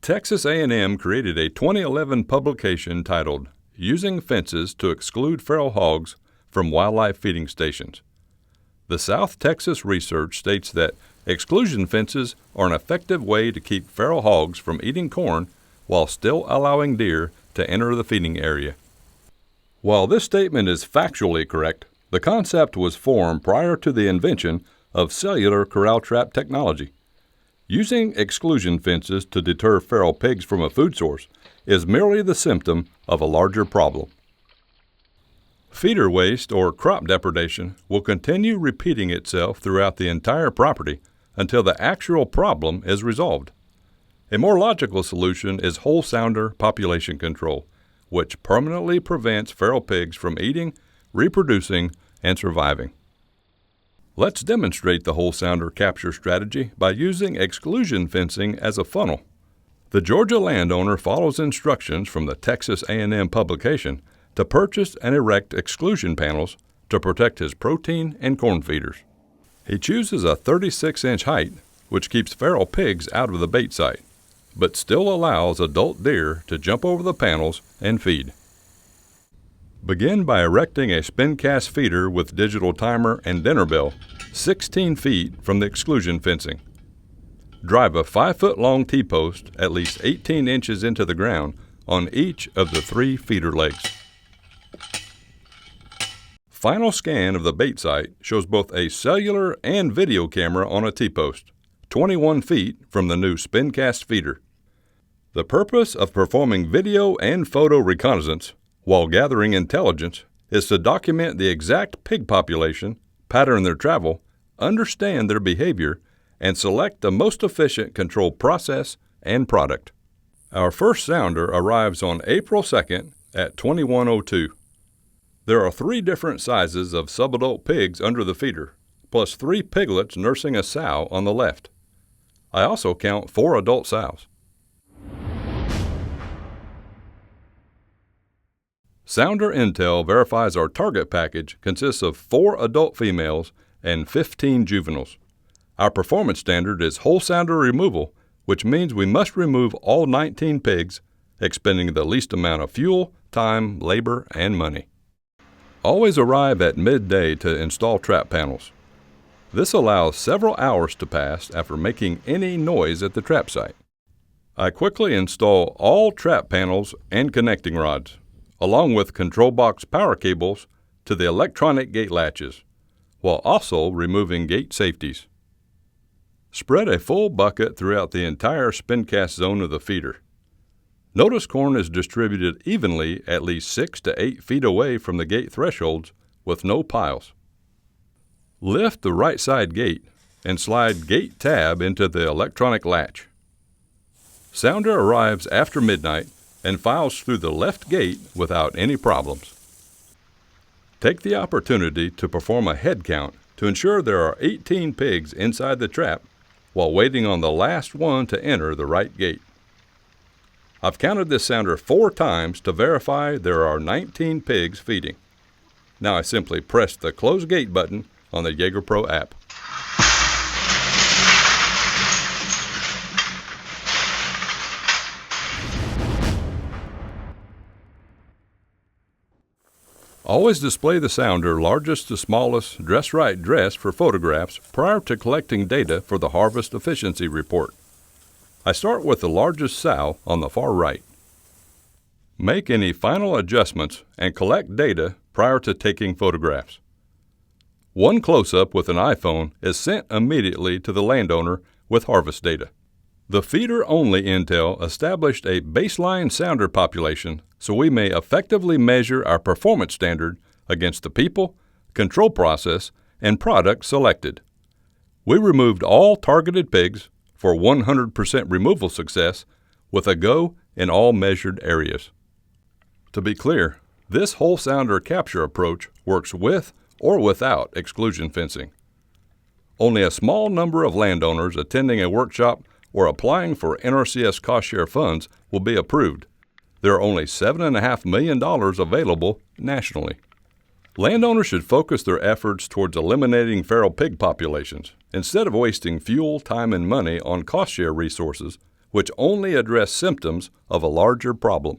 Texas A&M created a 2011 publication titled Using Fences to Exclude Feral Hogs from Wildlife Feeding Stations. The South Texas research states that exclusion fences are an effective way to keep feral hogs from eating corn while still allowing deer to enter the feeding area. While this statement is factually correct, the concept was formed prior to the invention of cellular corral trap technology. Using exclusion fences to deter feral pigs from a food source is merely the symptom of a larger problem. Feeder waste or crop depredation will continue repeating itself throughout the entire property until the actual problem is resolved. A more logical solution is whole sounder population control, which permanently prevents feral pigs from eating, reproducing, and surviving. Let's demonstrate the whole sounder capture strategy by using exclusion fencing as a funnel. The Georgia landowner follows instructions from the Texas A&M publication to purchase and erect exclusion panels to protect his protein and corn feeders. He chooses a 36-inch height, which keeps feral pigs out of the bait site, but still allows adult deer to jump over the panels and feed. Begin by erecting a spin cast feeder with digital timer and dinner bell 16 feet from the exclusion fencing. Drive a 5-foot-long T-post at least 18 inches into the ground on each of the 3 feeder legs. Final scan of the bait site shows both a cellular and video camera on a T-post, 21 feet from the new spin cast feeder. The purpose of performing video and photo reconnaissance while gathering intelligence is to document the exact pig population, pattern their travel, understand their behavior, and select the most efficient control process and product. Our first sounder arrives on April 2nd at 21:02. There are 3 different sizes of subadult pigs under the feeder, plus 3 piglets nursing a sow on the left. I also count 4 adult sows. Sounder intel verifies our target package consists of 4 adult females and 15 juveniles. Our performance standard is whole sounder removal, which means we must remove all 19 pigs, expending the least amount of fuel, time, labor, and money. Always arrive at midday to install trap panels. This allows several hours to pass after making any noise at the trap site. I quickly install all trap panels and connecting rods, along with control box power cables to the electronic gate latches, while also removing gate safeties. Spread a full bucket throughout the entire spin cast zone of the feeder. Notice corn is distributed evenly at least 6 to 8 feet away from the gate thresholds with no piles. Lift the right side gate and slide gate tab into the electronic latch. Sounder arrives after midnight and files through the left gate without any problems. Take the opportunity to perform a head count to ensure there are 18 pigs inside the trap while waiting on the last one to enter the right gate. I've counted this sounder 4 times to verify there are 19 pigs feeding. Now I simply press the close gate button on the JAGER Pro app. Always display the sounder largest to smallest dress right dress for photographs prior to collecting data for the harvest efficiency report. I start with the largest sow on the far right. Make any final adjustments and collect data prior to taking photographs. One close-up with an iPhone is sent immediately to the landowner with harvest data. The feeder-only intel established a baseline sounder population so we may effectively measure our performance standard against the people, control process, and product selected. We removed all targeted pigs for 100% removal success with a go in all measured areas. To be clear, this whole sounder capture approach works with or without exclusion fencing. Only a small number of landowners attending a workshop or applying for NRCS cost share funds will be approved. There are only $7.5 million available nationally. Landowners should focus their efforts towards eliminating feral pig populations instead of wasting fuel, time, and money on cost share resources which only address symptoms of a larger problem.